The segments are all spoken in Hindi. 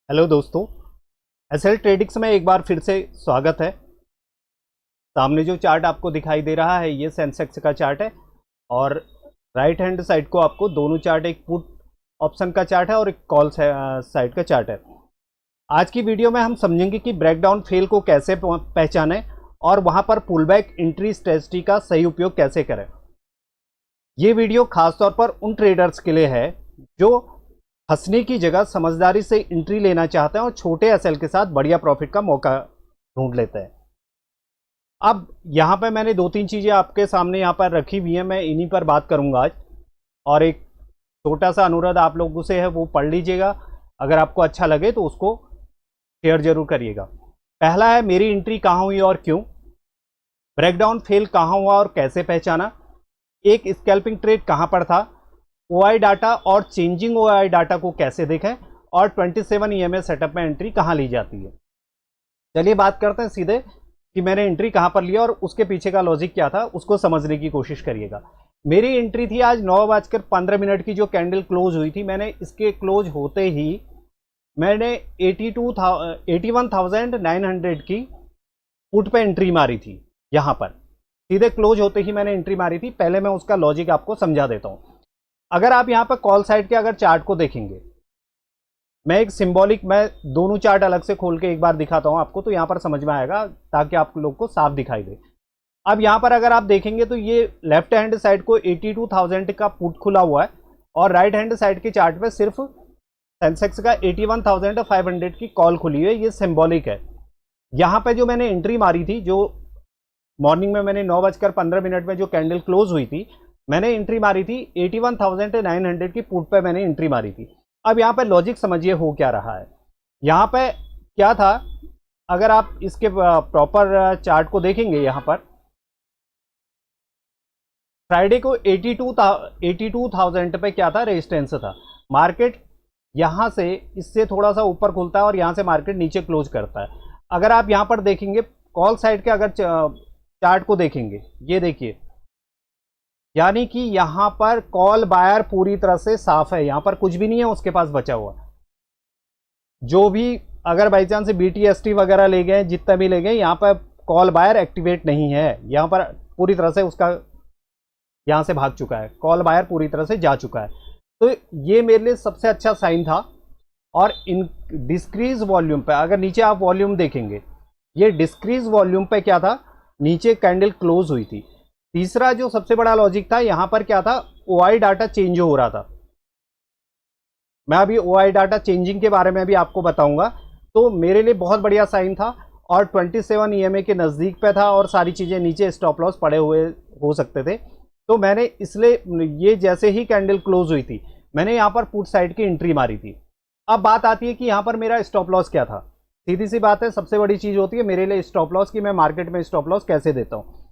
हेलो दोस्तों, एसएल ट्रेडिक्स में एक बार फिर से स्वागत है। सामने जो चार्ट आपको दिखाई दे रहा है ये सेंसेक्स का चार्ट है और राइट हैंड साइड को आपको दोनों चार्ट, एक पुट ऑप्शन का चार्ट है और एक कॉल साइड का चार्ट है। आज की वीडियो में हम समझेंगे कि ब्रेकडाउन फेल को कैसे पहचानें और वहां पर पुलबैक एंट्री स्ट्रेटजी का सही उपयोग कैसे करें। ये वीडियो खासतौर पर उन ट्रेडर्स के लिए है जो हंसने की जगह समझदारी से एंट्री लेना चाहते हैं और छोटे एसएल के साथ बढ़िया प्रॉफिट का मौका ढूंढ लेते हैं। अब यहाँ पे मैंने दो तीन चीज़ें आपके सामने यहाँ पर रखी हुई हैं, मैं इन्हीं पर बात करूँगा आज। और एक छोटा सा अनुरोध आप लोगों से है, वो पढ़ लीजिएगा। अगर आपको अच्छा लगे तो उसको शेयर जरूर करिएगा। पहला है, मेरी एंट्री कहाँ हुई और क्यों। ब्रेकडाउन फेल कहाँ हुआ और कैसे पहचाना। एक स्कैल्पिंग ट्रेड कहाँ पर था। ओआई डाटा और चेंजिंग ओआई डाटा को कैसे देखें और 27 ईएमए सेटअप में एंट्री कहाँ ली जाती है। चलिए बात करते हैं सीधे कि मैंने एंट्री कहाँ पर लिया और उसके पीछे का लॉजिक क्या था, उसको समझने की कोशिश करिएगा। मेरी एंट्री थी आज 9:15 की जो कैंडल क्लोज हुई थी। मैंने इसके क्लोज होते ही मैंने 81,900 की पुट पे एंट्री मारी थी। यहाँ पर सीधे क्लोज होते ही मैंने एंट्री मारी थी। पहले मैं उसका लॉजिक आपको समझा देता हूँ। अगर आप यहाँ पर कॉल साइड के अगर चार्ट को देखेंगे, मैं एक सिंबॉलिक, मैं दोनों चार्ट अलग से खोल के एक बार दिखाता हूँ आपको, तो यहाँ पर समझ में आएगा ताकि आप लोग को साफ दिखाई दे। अब यहाँ पर अगर आप देखेंगे तो ये लेफ्ट हैंड साइड को 82,000 का पुट खुला हुआ है और राइट हैंड साइड के चार्ट पे सिर्फ सेंसेक्स का 81,500 की कॉल खुली हुई है। ये सिंबॉलिक है। यहाँ पे जो मैंने एंट्री मारी थी, जो मॉर्निंग में मैंने 9:15 में जो कैंडल क्लोज हुई थी, मैंने एंट्री मारी थी 81,900 की पुट पे मैंने एंट्री मारी थी। अब यहाँ पे लॉजिक समझिए हो क्या रहा है। यहाँ पे क्या था, अगर आप इसके प्रॉपर चार्ट को देखेंगे, यहाँ पर फ्राइडे को 82,000 पे क्या था, रेजिस्टेंस था। मार्केट यहाँ से इससे थोड़ा सा ऊपर खुलता है और यहाँ से मार्केट नीचे क्लोज करता है। अगर आप यहाँ पर देखेंगे कॉल साइड के अगर चार्ट को देखेंगे, ये देखिए, यानी कि यहां पर कॉल बायर पूरी तरह से साफ है। यहां पर कुछ भी नहीं है उसके पास बचा हुआ। जो भी अगर बाई चांस बीटीएसटी वगैरह ले गए, जितना भी ले गए, यहां पर कॉल बायर एक्टिवेट नहीं है। यहां पर पूरी तरह से उसका यहां से भाग चुका है, कॉल बायर पूरी तरह से जा चुका है। तो ये मेरे लिए सबसे अच्छा साइन था। और इन डिस्क्रीज वॉल्यूम पे अगर नीचे आप वॉल्यूम देखेंगे, ये डिस्क्रीज वॉल्यूम पे क्या था, नीचे कैंडल क्लोज हुई थी। तीसरा जो सबसे बड़ा लॉजिक था, यहां पर क्या था, ओआई डाटा चेंज हो रहा था। मैं अभी ओआई डाटा चेंजिंग के बारे में भी आपको बताऊंगा। तो मेरे लिए बहुत बढ़िया साइन था और 27 ईएमए के नज़दीक पे था और सारी चीज़ें नीचे स्टॉप लॉस पड़े हुए हो सकते थे। तो मैंने इसलिए, ये जैसे ही कैंडल क्लोज हुई थी, मैंने यहाँ पर पुट साइड की एंट्री मारी थी। अब बात आती है कि यहाँ पर मेरा स्टॉप लॉस क्या था। सीधी सी बात है, सबसे बड़ी चीज़ होती है मेरे लिए स्टॉप लॉस की मैं मार्केट में स्टॉप लॉस कैसे देता हूँ।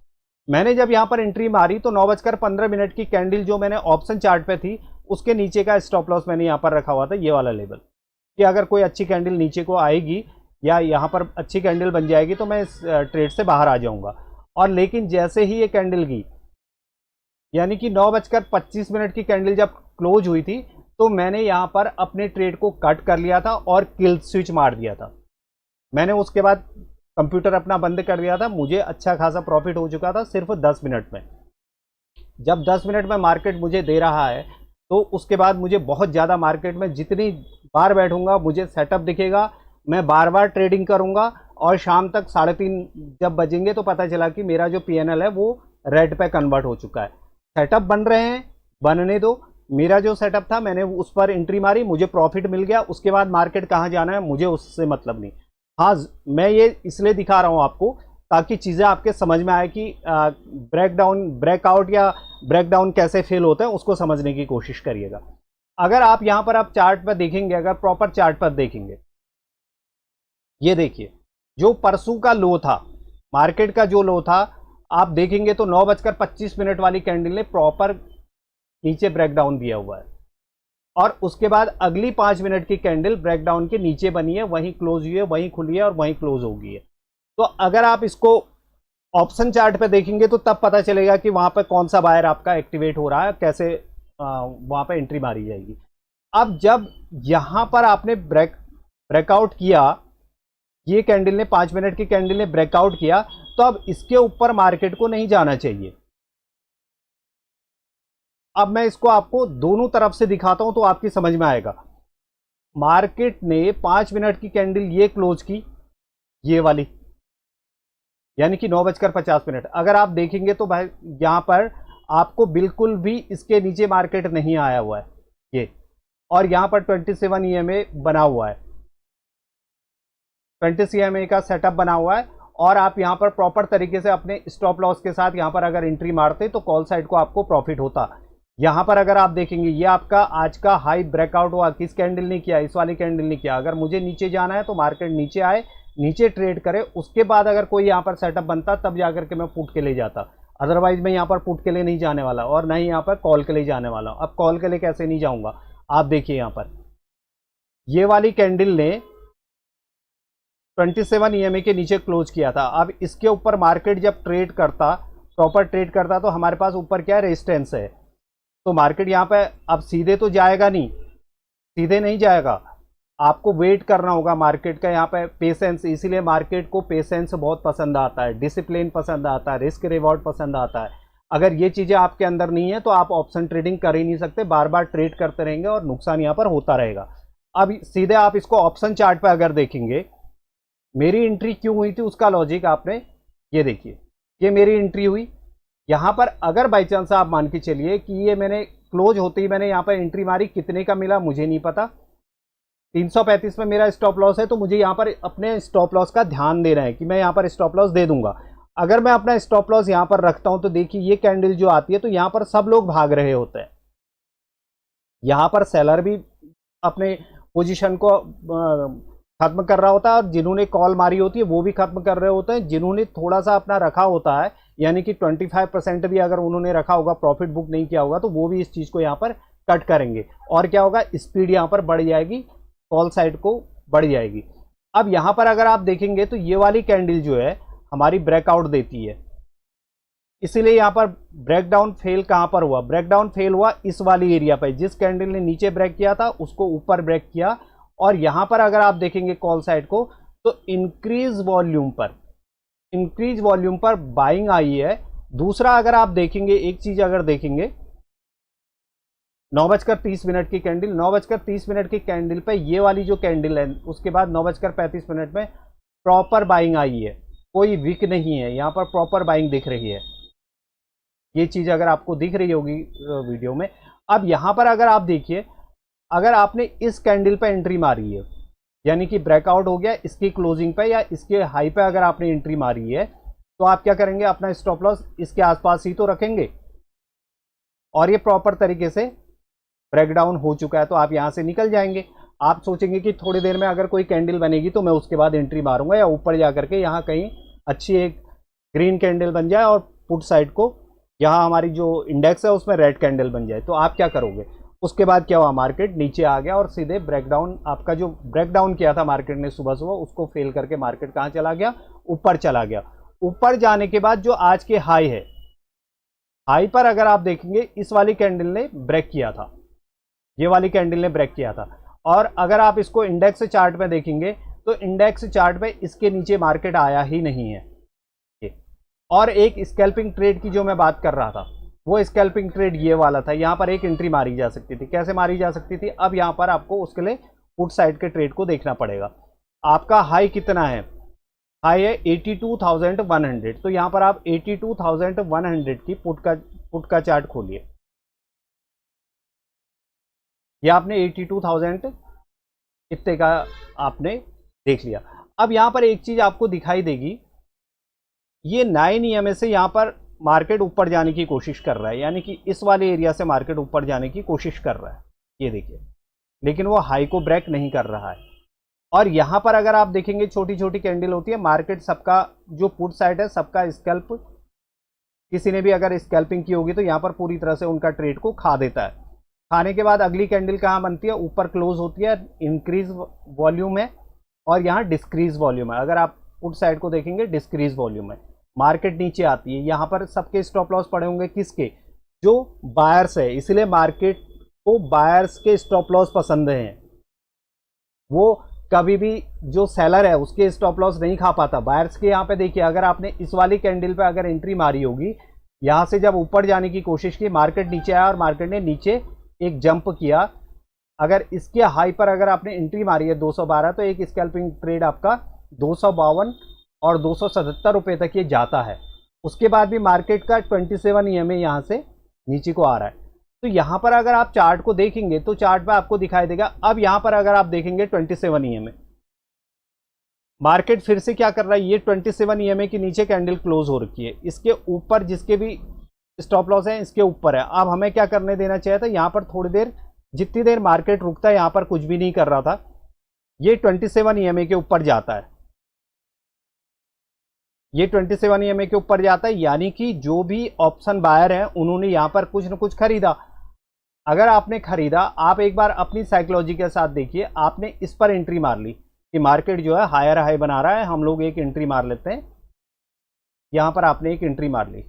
मैंने जब यहाँ पर एंट्री मारी तो 9:15 की कैंडल जो मैंने ऑप्शन चार्ट पे थी, उसके नीचे का स्टॉप लॉस मैंने यहाँ पर रखा हुआ था, ये वाला लेवल, कि अगर कोई अच्छी कैंडल नीचे को आएगी या यहाँ पर अच्छी कैंडल बन जाएगी तो मैं इस ट्रेड से बाहर आ जाऊँगा। और लेकिन जैसे ही ये कैंडल की, यानी कि 9:25 की कैंडल जब क्लोज हुई थी, तो मैंने यहाँ पर अपने ट्रेड को कट कर लिया था और किल स्विच मार दिया था। मैंने उसके बाद कंप्यूटर अपना बंद कर दिया था। मुझे अच्छा खासा प्रॉफिट हो चुका था सिर्फ 10 मिनट में। जब 10 मिनट में मार्केट मुझे दे रहा है, तो उसके बाद मुझे बहुत ज़्यादा मार्केट में जितनी बार बैठूंगा मुझे सेटअप दिखेगा, मैं बार बार ट्रेडिंग करूंगा और शाम तक 3:30 जब बजेंगे तो पता चला कि मेरा जो पीएनएल है वो रेड पे कन्वर्ट हो चुका है। सेटअप बन रहे हैं, बनने दो। मेरा जो सेटअप था मैंने उस पर एंट्री मारी, मुझे प्रॉफिट मिल गया। उसके बाद मार्केट कहाँ जाना है मुझे उससे मतलब नहीं। हाँ, मैं ये इसलिए दिखा रहा हूँ आपको ताकि चीज़ें आपके समझ में आए कि ब्रेकडाउन, ब्रेकआउट या ब्रेकडाउन कैसे फेल होता है, उसको समझने की कोशिश करिएगा। अगर आप यहाँ पर आप चार्ट पर देखेंगे, अगर प्रॉपर चार्ट पर देखेंगे, ये देखिए, जो परसों का लो था, मार्केट का जो लो था, आप देखेंगे तो 9:25 वाली कैंडल ने प्रॉपर नीचे ब्रेकडाउन दिया हुआ है और उसके बाद अगली 5 मिनट की कैंडल ब्रेकडाउन के नीचे बनी है, वहीं क्लोज हुई है, वहीं खुली है और वहीं क्लोज हो गई है। तो अगर आप इसको ऑप्शन चार्ट पे देखेंगे तो तब पता चलेगा कि वहां पर कौन सा बायर आपका एक्टिवेट हो रहा है, कैसे वहां पर एंट्री मारी जाएगी। अब जब यहां पर आपने ब्रेक ब्रेकआउट किया, ये कैंडल ने 5 मिनट की कैंडल ने ब्रेकआउट किया, तो अब इसके ऊपर मार्केट को नहीं जाना चाहिए। अब मैं इसको आपको दोनों तरफ से दिखाता हूं तो आपकी समझ में आएगा। मार्केट ने 5 मिनट की कैंडल ये क्लोज की, ये वाली, यानी कि 9:50। अगर आप देखेंगे तो भाई यहां पर आपको बिल्कुल भी इसके नीचे मार्केट नहीं आया हुआ है ये, और यहां पर 27 EMA बना हुआ है, 20 EMA का सेटअप बना हुआ है। और आप यहां पर प्रॉपर तरीके से अपने स्टॉप लॉस के साथ यहां पर अगर एंट्री मारते तो कॉल साइड को आपको प्रॉफिट होता। यहां पर अगर आप देखेंगे ये आपका आज का हाई ब्रेकआउट हुआ, किस कैंडल ने किया, इस वाली कैंडल ने किया। अगर मुझे नीचे जाना है तो मार्केट नीचे आए, नीचे ट्रेड करे, उसके बाद अगर कोई यहां पर सेटअप बनता तब जाकर के मैं पुट के लिए जाता, अदरवाइज मैं यहां पर पुट के लिए नहीं जाने वाला और ना ही यहां पर कॉल के लिए जाने वाला हूं। अब कॉल के लिए कैसे नहीं जाऊंगा, आप देखिए यहां पर ये वाली कैंडल ने 27 EMA के नीचे क्लोज किया था। अब इसके ऊपर मार्केट जब ट्रेड करता, प्रॉपर ट्रेड करता, तो हमारे पास ऊपर क्या है, रेजिस्टेंस है। तो मार्केट यहाँ पे अब सीधे तो जाएगा नहीं, सीधे नहीं जाएगा, आपको वेट करना होगा मार्केट का, यहाँ पे पेशेंस। इसीलिए मार्केट को पेशेंस बहुत पसंद आता है, डिसिप्लिन पसंद आता है, रिस्क रिवॉर्ड पसंद आता है। अगर ये चीज़ें आपके अंदर नहीं है तो आप ऑप्शन ट्रेडिंग कर ही नहीं सकते, बार बार ट्रेड करते रहेंगे और नुकसान यहाँ पर होता रहेगा। अब सीधे आप इसको ऑप्शन चार्ट पर अगर देखेंगे, मेरी एंट्री क्यों हुई थी उसका लॉजिक आपने ये देखिए, ये मेरी एंट्री हुई यहां पर। अगर बाई चांस आप मान के चलिए कि ये मैंने क्लोज होते ही मैंने यहां पर एंट्री मारी, कितने का मिला मुझे नहीं पता, 335 में मेरा स्टॉप लॉस है, तो मुझे यहां पर अपने स्टॉप लॉस का ध्यान देना है कि मैं यहां पर स्टॉप लॉस दे दूंगा। अगर मैं अपना स्टॉप लॉस यहां पर रखता हूं तो देखिए ये कैंडल जो आती है तो यहां पर सब लोग भाग रहे होते हैं, यहां पर सेलर भी अपने पोजीशन को खत्म कर रहा होता है और जिन्होंने कॉल मारी होती है वो भी खत्म कर रहे होते हैं। जिन्होंने थोड़ा सा अपना रखा होता है, यानी कि 25% भी अगर उन्होंने रखा होगा, प्रॉफिट बुक नहीं किया होगा, तो वो भी इस चीज़ को यहाँ पर कट करेंगे और क्या होगा, स्पीड यहाँ पर बढ़ जाएगी, कॉल साइड को बढ़ जाएगी। अब यहाँ पर अगर आप देखेंगे तो ये वाली कैंडल जो है हमारी ब्रेकआउट देती है, इसीलिए यहाँ पर ब्रेकडाउन फेल कहाँ पर हुआ, ब्रेकडाउन फेल हुआ इस वाली एरिया पर, जिस कैंडल ने नीचे ब्रेक किया था उसको ऊपर ब्रेक किया। और यहां पर अगर आप देखेंगे कॉल साइड को तो इंक्रीज वॉल्यूम पर बाइंग आई है। दूसरा अगर आप देखेंगे, एक चीज अगर देखेंगे, 9:30 की कैंडल, 9:30 की कैंडल पे ये वाली जो कैंडल है उसके बाद 9:35 में प्रॉपर बाइंग आई है, कोई वीक नहीं है, यहां पर प्रॉपर बाइंग दिख रही है। ये चीज अगर आपको दिख रही होगी वीडियो में। अब यहां पर अगर आप देखिए, अगर आपने इस कैंडल पे एंट्री मारी है, यानी कि ब्रेकआउट हो गया इसकी क्लोजिंग पे या इसके हाई पे अगर आपने एंट्री मारी है, तो आप क्या करेंगे, अपना स्टॉप लॉस इसके आसपास ही तो रखेंगे। और ये प्रॉपर तरीके से ब्रेकडाउन हो चुका है तो आप यहां से निकल जाएंगे। आप सोचेंगे कि थोड़ी देर में अगर कोई कैंडल बनेगी तो मैं उसके बाद एंट्री मारूंगा, या ऊपर जाकर के यहाँ कहीं अच्छी एक ग्रीन कैंडल बन जाए और पुट साइड को यहाँ हमारी जो इंडेक्स है उसमें रेड कैंडल बन जाए, तो आप क्या करोगे। उसके बाद क्या हुआ, मार्केट नीचे आ गया और सीधे ब्रेकडाउन, आपका जो ब्रेकडाउन किया था मार्केट ने सुबह सुबह, उसको फेल करके मार्केट कहां चला गया, ऊपर चला गया। ऊपर जाने के बाद जो आज के हाई है, हाई पर अगर आप देखेंगे इस वाली कैंडल ने ब्रेक किया था, ये वाली कैंडल ने ब्रेक किया था। और अगर आप इसको इंडेक्स चार्ट में देखेंगे तो इंडेक्स चार्ट में इसके नीचे मार्केट आया ही नहीं है। और एक स्कैल्पिंग ट्रेड की जो मैं बात कर रहा था, वो स्कैल्पिंग ट्रेड ये वाला था, यहां पर एक एंट्री मारी जा सकती थी। कैसे मारी जा सकती थी, अब यहां पर आपको उसके लिए पुट साइड के ट्रेड को देखना पड़ेगा। आपका हाई कितना है, हाई है 82,100, तो यहां पर आप 82,100 की पुट का चार्ट खोलिए। ये आपने 82,000 इतने का आपने देख लिया। अब यहां पर एक चीज आपको दिखाई देगी, ये 9 EMA से यहां पर मार्केट ऊपर जाने की कोशिश कर रहा है, यानी कि इस वाले एरिया से मार्केट ऊपर जाने की कोशिश कर रहा है, ये देखिए, लेकिन वो हाई को ब्रेक नहीं कर रहा है। और यहां पर अगर आप देखेंगे छोटी छोटी कैंडल होती है, मार्केट सबका जो पुट साइड है सबका स्कैल्प, किसी ने भी अगर स्कैल्पिंग की होगी तो यहां पर पूरी तरह से उनका ट्रेड को खा देता है। खाने के बाद अगली कैंडल कहां बनती है, ऊपर क्लोज होती है, इंक्रीज वॉल्यूम है, और यहाँ डिस्क्रीज वॉल्यूम है। अगर आप पुट साइड को देखेंगे डिस्क्रीज वॉल्यूम है, मार्केट नीचे आती है, यहाँ पर सबके स्टॉप लॉस पड़े होंगे किसके, जो बायर्स है, इसलिए मार्केट को बायर्स के स्टॉप लॉस पसंद हैं। वो कभी भी जो सेलर है उसके स्टॉप लॉस नहीं खा पाता। बायर्स के यहाँ पे देखिए, अगर आपने इस वाली कैंडल पे अगर एंट्री मारी होगी, यहाँ से जब ऊपर जाने की कोशिश की, मार्केट नीचे आया और मार्केट ने नीचे एक जंप किया, अगर इसके हाई पर अगर आपने एंट्री मारी है 212, तो एक स्कैल्पिंग ट्रेड आपका 252 और 277 रुपये तक ये जाता है। उसके बाद भी मार्केट का 27 EMA यहाँ से नीचे को आ रहा है। तो यहाँ पर अगर आप चार्ट को देखेंगे तो चार्ट पे आपको दिखाई देगा। अब यहाँ पर अगर आप देखेंगे 27 EMA, मार्केट फिर से क्या कर रहा है, ये 27 EMA के नीचे कैंडल क्लोज हो रखी है, इसके ऊपर जिसके भी स्टॉप लॉस है इसके ऊपर है। अब हमें क्या करने देना चाहिए था, यहाँ पर थोड़ी देर, जितनी देर मार्केट रुकता है, यहाँ पर कुछ भी नहीं कर रहा था, ये 27 EMA के ऊपर जाता है, ये 27 EMA के ऊपर जाता है, यानी कि जो भी ऑप्शन बायर हैं उन्होंने यहाँ पर कुछ न कुछ खरीदा। अगर आपने खरीदा, आप एक बार अपनी साइकोलॉजी के साथ देखिए, आपने इस पर एंट्री मार ली कि मार्केट जो है हायर हाई बना रहा है, हम लोग एक एंट्री मार लेते हैं, यहाँ पर आपने एक एंट्री मार ली।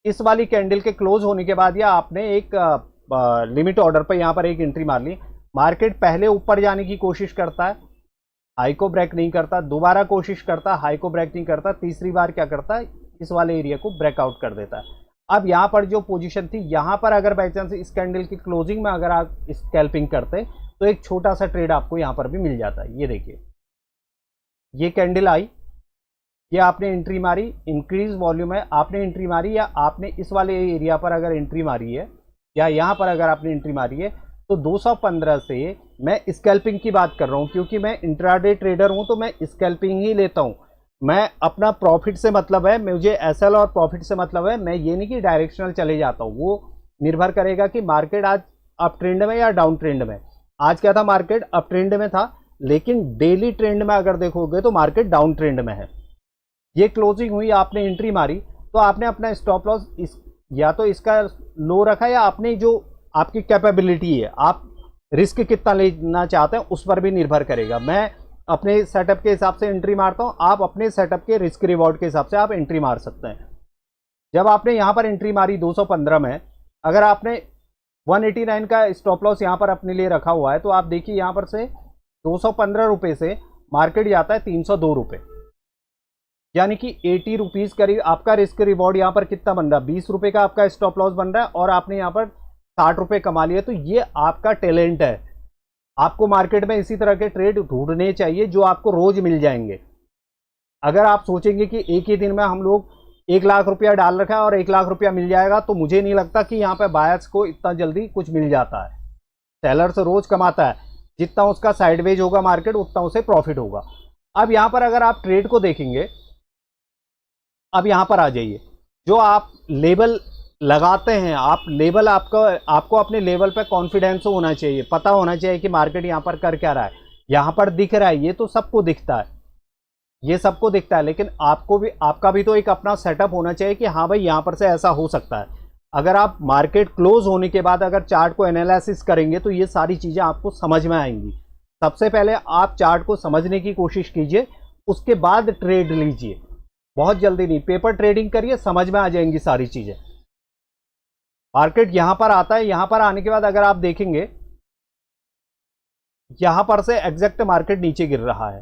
इस वाली कैंडल के क्लोज होने के बाद या आपने एक लिमिट ऑर्डर पर यहाँ पर एक एंट्री मार ली। मार्केट पहले ऊपर जाने की कोशिश करता है, हाई को ब्रेक नहीं करता, दोबारा कोशिश करता, हाई को ब्रेक नहीं करता, तीसरी बार क्या करता है, इस वाले एरिया को ब्रेकआउट कर देता है। अब यहाँ पर जो पोजीशन थी, यहाँ पर अगर बाई चांस इस कैंडल की क्लोजिंग में अगर आप स्कैल्पिंग करते तो एक छोटा सा ट्रेड आपको यहाँ पर भी मिल जाता है। ये देखिए, ये कैंडल आई, ये आपने एंट्री मारी, इंक्रीज वॉल्यूम है, आपने एंट्री मारी, या आपने इस वाले एरिया पर अगर एंट्री मारी है, या यहाँ पर अगर आपने एंट्री मारी है, तो 215 से मैं स्कैल्पिंग की बात कर रहा हूँ, क्योंकि मैं इंट्राडे ट्रेडर हूँ तो मैं स्कैल्पिंग ही लेता हूँ। मैं अपना प्रॉफिट से मतलब है, मुझे एसएल और प्रॉफिट से मतलब है, मैं ये नहीं कि डायरेक्शनल चले जाता हूँ। वो निर्भर करेगा कि मार्केट आज अप ट्रेंड में या डाउन ट्रेंड में। आज क्या था, मार्केट अप ट्रेंड में था, लेकिन डेली ट्रेंड में अगर देखोगे तो मार्केट डाउन ट्रेंड में है। ये क्लोजिंग हुई, आपने एंट्री मारी, तो आपने अपना स्टॉप लॉस या तो इसका लो रखा, या आपने जो आपकी कैपेबिलिटी है, आप रिस्क कितना लेना चाहते हैं उस पर भी निर्भर करेगा। मैं अपने सेटअप के हिसाब से एंट्री मारता हूं, आप अपने सेटअप के रिस्क रिवॉर्ड के हिसाब से आप एंट्री मार सकते हैं। जब आपने यहां पर एंट्री मारी 215 में, अगर आपने 189 का स्टॉप लॉस यहां पर अपने लिए रखा हुआ है, तो आप देखिए यहां पर से 215 रुपये से मार्केट जाता है 302 रुपये, यानी कि 80 रुपीज़ करीब आपका रिस्क रिवॉर्ड यहाँ पर कितना बन रहा है, 20 रुपये का आपका स्टॉप लॉस बन रहा है, और आपने यहाँ पर 60 रुपये कमा लिए। तो ये आपका टैलेंट है। आपको मार्केट में इसी तरह के ट्रेड ढूंढने चाहिए जो आपको रोज मिल जाएंगे। अगर आप सोचेंगे कि एक ही दिन में हम लोग 1 लाख रुपया डाल रखा है और 1 लाख रुपया मिल जाएगा, तो मुझे नहीं लगता कि यहाँ पे बायर्स को इतना जल्दी कुछ मिल जाता है। सेलर से रोज कमाता है, जितना उसका साइडवेज होगा मार्केट उतना उसे प्रॉफिट होगा। अब यहाँ पर अगर आप ट्रेड को देखेंगे, अब यहाँ पर आ जाइए, जो आप लेवल लगाते हैं, आप लेवल आपको अपने लेवल पे कॉन्फिडेंस होना चाहिए, पता होना चाहिए कि मार्केट यहाँ पर कर क्या रहा है। यहाँ पर दिख रहा है, ये तो सबको दिखता है, ये सबको दिखता है, लेकिन आपका भी तो एक अपना सेटअप होना चाहिए कि हाँ भाई यहाँ पर से ऐसा हो सकता है। अगर आप मार्केट क्लोज होने के बाद अगर चार्ट को एनालिसिस करेंगे तो ये सारी चीज़ें आपको समझ में आएंगी। सबसे पहले आप चार्ट को समझने की कोशिश कीजिए, उसके बाद ट्रेड लीजिए, बहुत जल्दी नहीं। पेपर ट्रेडिंग करिए, समझ में आ जाएंगी सारी चीज़ें। मार्केट यहां पर आता है, यहां पर आने के बाद अगर आप देखेंगे, यहां पर से एग्जैक्ट मार्केट नीचे गिर रहा है,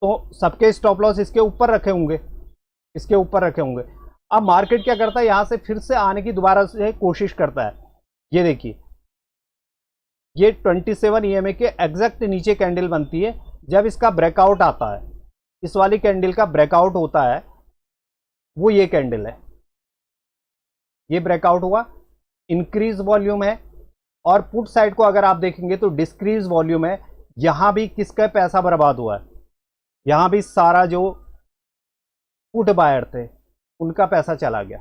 तो सबके स्टॉप लॉस इसके ऊपर रखे होंगे, इसके ऊपर रखे होंगे। अब मार्केट क्या करता है, यहां से फिर से आने की दोबारा से कोशिश करता है। ये देखिए, ये 27 EMA के एग्जैक्ट नीचे कैंडल बनती है। जब इसका ब्रेकआउट आता है, इस वाली कैंडल का ब्रेकआउट होता है, वो ये कैंडल है, ये ब्रेकआउट हुआ, इंक्रीज वॉल्यूम है। और पुट साइड को अगर आप देखेंगे तो डिस्क्रीज वॉल्यूम है। यहां भी किसका पैसा बर्बाद हुआ है, यहां भी सारा जो पुट बायर थे उनका पैसा चला गया।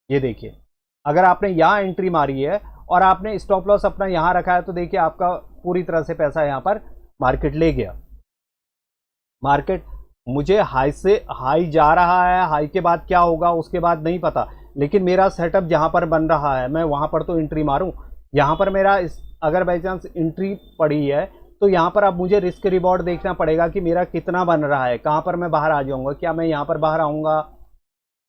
ये देखिए, अगर आपने यहां एंट्री मारी है और आपने स्टॉप लॉस अपना यहां रखा है, तो देखिए आपका पूरी तरह से पैसा यहां पर मार्केट ले गया। मार्केट मुझे हाई से हाई जा रहा है, हाई के बाद क्या होगा उसके बाद नहीं पता, लेकिन मेरा सेटअप जहां पर बन रहा है मैं वहां पर तो एंट्री मारूं। यहां पर मेरा अगर बाई चांस एंट्री पड़ी है तो यहां पर अब मुझे रिस्क रिवॉर्ड देखना पड़ेगा कि मेरा कितना बन रहा है, कहां पर मैं बाहर आ जाऊंगा, क्या मैं यहां पर बाहर आऊंगा,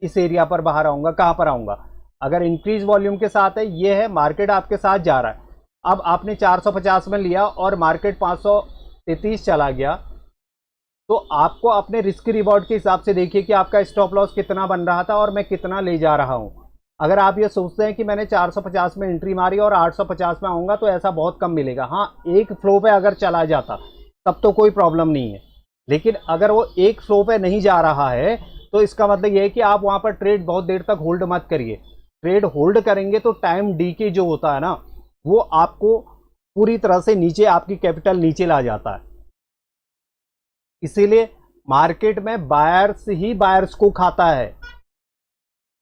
इस एरिया पर बाहर आऊंगा, कहां पर आऊंगा। अगर इंक्रीज वॉल्यूम के साथ है, ये है मार्केट आपके साथ जा रहा है, अब आपने 450 में लिया और मार्केट 533 चला गया, तो आपको अपने रिस्क रिवॉर्ड के हिसाब से देखिए कि आपका स्टॉप लॉस कितना बन रहा था और मैं कितना ले जा रहा हूं। अगर आप ये सोचते हैं कि मैंने 450 में एंट्री मारी और 850 में आऊंगा, तो ऐसा बहुत कम मिलेगा। हाँ, एक फ्लो पे अगर चला जाता तब तो कोई प्रॉब्लम नहीं है, लेकिन अगर वो एक फ्लो पे नहीं जा रहा है तो इसका मतलब ये है कि आप वहां पर ट्रेड बहुत देर तक होल्ड मत करिए। ट्रेड होल्ड करेंगे तो टाइम डीके जो होता है ना, वो आपको पूरी तरह से नीचे, आपकी कैपिटल नीचे ला जाता है। इसीलिए मार्केट में बायर्स ही बायर्स को खाता है।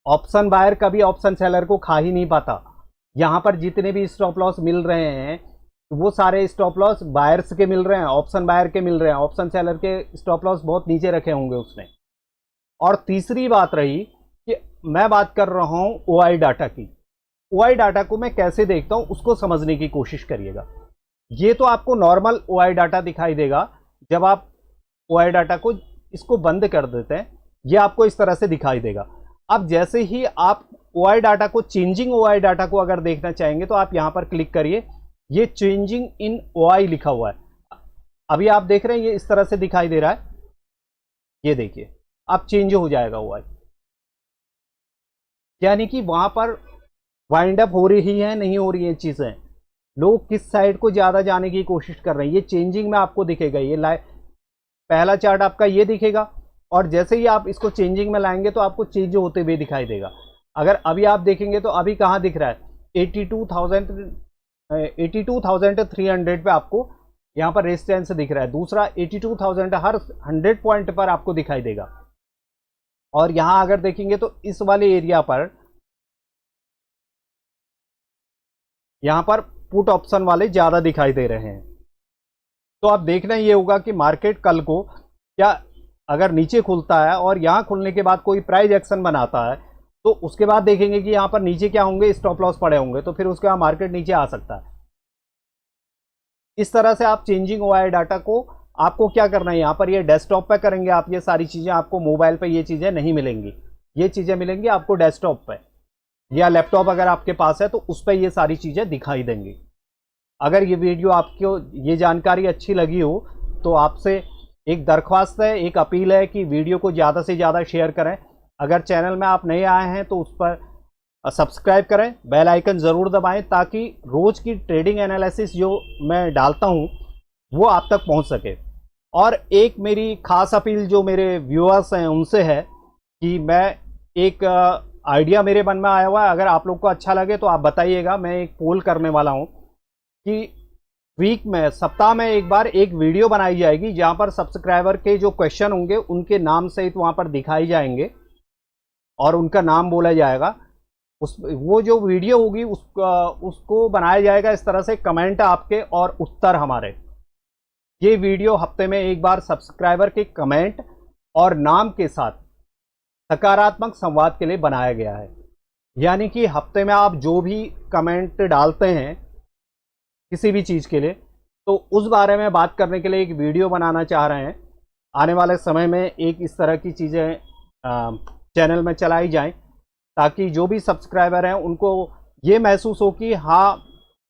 ऑप्शन बायर कभी ऑप्शन सेलर को खा ही नहीं पाता। यहां पर जितने भी स्टॉप लॉस मिल रहे हैं वो सारे स्टॉप लॉस बायर्स के मिल रहे हैं, ऑप्शन बायर के मिल रहे हैं। ऑप्शन सेलर के स्टॉप लॉस बहुत नीचे रखे होंगे उसने। और तीसरी बात रही कि मैं बात कर रहा हूं ओआई डाटा की। ओआई डाटा को मैं कैसे देखता हूं उसको समझने की कोशिश करिएगा। ये तो आपको नॉर्मल ओआई डाटा दिखाई देगा। जब आप ओआई डाटा को इसको बंद कर देते हैं, ये आपको इस तरह से दिखाई देगा। अब जैसे ही आप ओआई डाटा को, चेंजिंग ओआई डाटा को अगर देखना चाहेंगे तो आप यहां पर क्लिक करिए। ये चेंजिंग इन ओआई लिखा हुआ है। अभी आप देख रहे हैं ये इस तरह से दिखाई दे रहा है। ये देखिए अब चेंज हो जाएगा ओआई, यानी कि वहां पर वाइंड अप हो रही है, नहीं हो रही है चीजें। लोग किस साइड को ज्यादा जाने की कोशिश कर रहे हैं, ये चेंजिंग में आपको दिखेगा। ये पहला चार्ट आपका ये दिखेगा, और जैसे ही आप इसको चेंजिंग में लाएंगे तो आपको चेंज होते हुए दिखाई देगा। अगर अभी आप देखेंगे तो अभी कहां दिख रहा है, 82,300 पे आपको यहां पर रेजिस्टेंस दिख रहा है। दूसरा 82,000 हर 100 पॉइंट पर आपको दिखाई देगा। और यहां अगर देखेंगे तो इस वाले एरिया पर, यहां पर पुट ऑप्शन वाले ज्यादा दिखाई दे रहे हैं। तो अब देखना ये होगा कि मार्केट कल को क्या, अगर नीचे खुलता है और यहां खुलने के बाद कोई प्राइस एक्शन बनाता है, तो उसके बाद देखेंगे कि यहां पर नीचे क्या होंगे, स्टॉप लॉस पड़े होंगे, तो फिर उसके बाद मार्केट नीचे आ सकता है। इस तरह से आप चेंजिंग ओआई डाटा को, आपको क्या करना है, यहां पर ये डेस्कटॉप पे करेंगे आप। ये सारी चीजें आपको मोबाइल पे ये चीजें नहीं मिलेंगी, ये चीजें मिलेंगी आपको डेस्कटॉप पे, या लैपटॉप अगर आपके पास है तो उस पर ये सारी चीजें दिखाई देंगी। अगर ये वीडियो आपको, ये जानकारी अच्छी लगी हो, तो आपसे एक दरख्वास्त है, एक अपील है कि वीडियो को ज़्यादा से ज़्यादा शेयर करें। अगर चैनल में आप नए आए हैं तो उस पर सब्सक्राइब करें, बेल आइकन ज़रूर दबाएं, ताकि रोज़ की ट्रेडिंग एनालिसिस जो मैं डालता हूं वो आप तक पहुंच सके। और एक मेरी खास अपील जो मेरे व्यूअर्स हैं उनसे है कि मैं एक आइडिया मेरे मन में आया हुआ है, अगर आप लोग को अच्छा लगे तो आप बताइएगा। मैं एक पोल करने वाला हूँ कि वीक में, सप्ताह में एक बार एक वीडियो बनाई जाएगी जहां पर सब्सक्राइबर के जो क्वेश्चन होंगे उनके नाम सहित वहां पर दिखाई जाएंगे और उनका नाम बोला जाएगा। वो जो वीडियो होगी उसको बनाया जाएगा इस तरह से, कमेंट आपके और उत्तर हमारे। ये वीडियो हफ्ते में एक बार सब्सक्राइबर के कमेंट और नाम के साथ सकारात्मक संवाद के लिए बनाया गया है। यानी कि हफ्ते में आप जो भी कमेंट डालते हैं किसी भी चीज़ के लिए, तो उस बारे में बात करने के लिए एक वीडियो बनाना चाह रहे हैं। आने वाले समय में एक इस तरह की चीज़ें चैनल में चलाई जाएं, ताकि जो भी सब्सक्राइबर हैं उनको ये महसूस हो कि हाँ,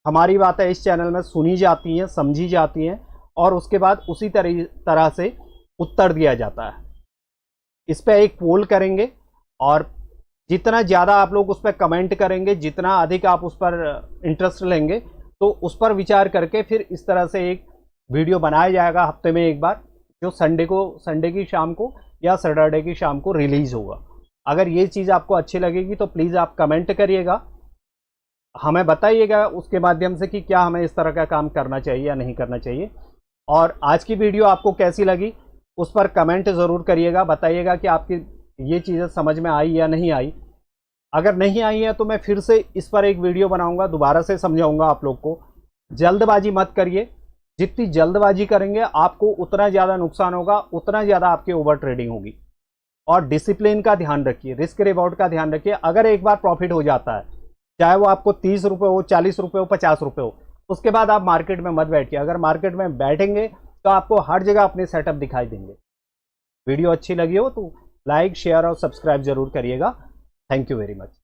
हमारी बातें इस चैनल में सुनी जाती हैं, समझी जाती हैं, और उसके बाद उसी तरह से उत्तर दिया जाता है। इस पर एक पोल करेंगे, और जितना ज़्यादा आप लोग उस पर कमेंट करेंगे, जितना अधिक आप उस पर इंटरेस्ट लेंगे, तो उस पर विचार करके फिर इस तरह से एक वीडियो बनाया जाएगा हफ्ते में एक बार, जो संडे की शाम को या सैटरडे की शाम को रिलीज होगा। अगर ये चीज़ आपको अच्छी लगेगी तो प्लीज़ आप कमेंट करिएगा, हमें बताइएगा उसके माध्यम से कि क्या हमें इस तरह का काम करना चाहिए या नहीं करना चाहिए। और आज की वीडियो आपको कैसी लगी उस पर कमेंट ज़रूर करिएगा, बताइएगा कि आपकी ये चीज़ें समझ में आई या नहीं आई। अगर नहीं आई है तो मैं फिर से इस पर एक वीडियो बनाऊंगा, दोबारा से समझाऊंगा आप लोग को। जल्दबाजी मत करिए, जितनी जल्दबाजी करेंगे आपको उतना ज़्यादा नुकसान होगा, उतना ज़्यादा आपकी ओवर ट्रेडिंग होगी। और डिसिप्लिन का ध्यान रखिए, रिस्क रिवॉर्ड का ध्यान रखिए। अगर एक बार प्रॉफिट हो जाता है, चाहे वो आपको 30 रुपये हो, 40 रुपये हो, 50 रुपये हो, उसके बाद आप मार्केट में मत बैठिए। अगर मार्केट में बैठेंगे तो आपको हर जगह अपने सेटअप दिखाई देंगे। वीडियो अच्छी लगी हो तो लाइक, शेयर और सब्सक्राइब जरूर करिएगा। Thank you very much.